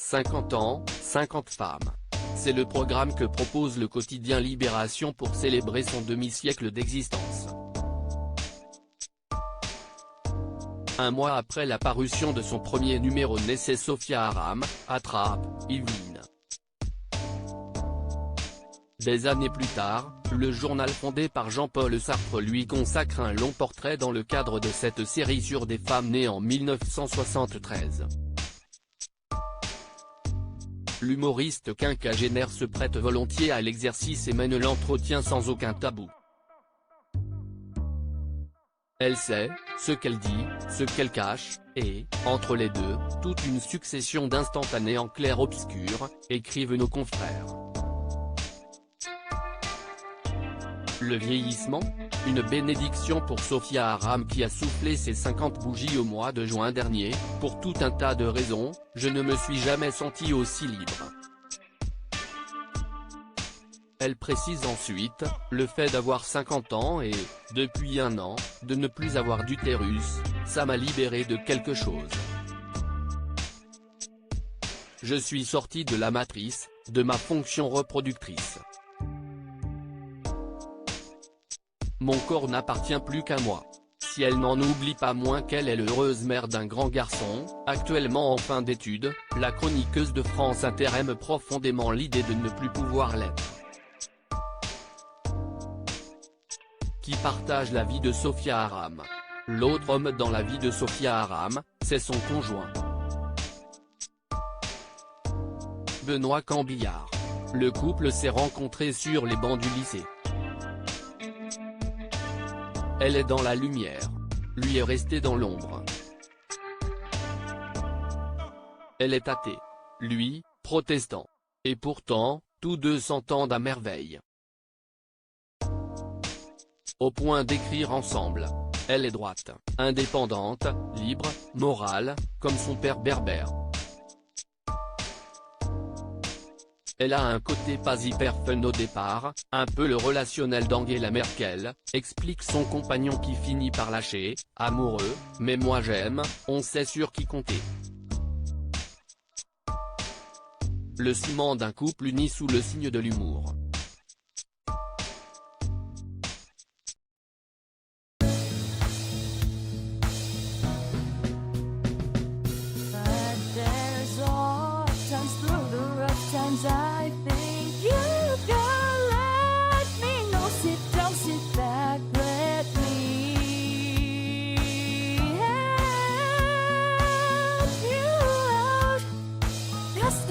50 ans, 50 femmes. C'est le programme que propose le quotidien Libération pour célébrer son demi-siècle d'existence. Un mois après la parution de son premier numéro naissait Sophia Aram, Attrape, Yveline. Des années plus tard, le journal fondé par Jean-Paul Sartre lui consacre un long portrait dans le cadre de cette série sur des femmes nées en 1973. L'humoriste quinquagénaire se prête volontiers à l'exercice et mène l'entretien sans aucun tabou. Elle sait, ce qu'elle dit, ce qu'elle cache, et, entre les deux, toute une succession d'instantanés en clair-obscur, écrivent nos confrères. Le vieillissement ? Une bénédiction pour Sophia Aram qui a soufflé ses 50 bougies au mois de juin dernier. Pour tout un tas de raisons, je ne me suis jamais sentie aussi libre. Elle précise ensuite, le fait d'avoir 50 ans et, depuis un an, de ne plus avoir d'utérus, ça m'a libérée de quelque chose. Je suis sortie de la matrice, de ma fonction reproductrice. Mon corps n'appartient plus qu'à moi. Si elle n'en oublie pas moins qu'elle est l'heureuse mère d'un grand garçon, actuellement en fin d'études, la chroniqueuse de France Inter aime profondément l'idée de ne plus pouvoir l'être. Qui partage la vie de Sophia Aram. L'autre homme dans la vie de Sophia Aram, c'est son conjoint. Benoît Cambillard. Le couple s'est rencontré sur les bancs du lycée. Elle est dans la lumière. Lui est resté dans l'ombre. Elle est athée. Lui, protestant. Et pourtant, tous deux s'entendent à merveille. Au point d'écrire ensemble. Elle est droite, indépendante, libre, morale, comme son père berbère. Elle a un côté pas hyper fun au départ, un peu le relationnel d'Angela Merkel, explique son compagnon qui finit par lâcher, amoureux, mais moi j'aime, on sait sur qui compter. Le ciment d'un couple uni sous le signe de l'humour. I think you can let me know. Sit down, sit back, let me help you out. Just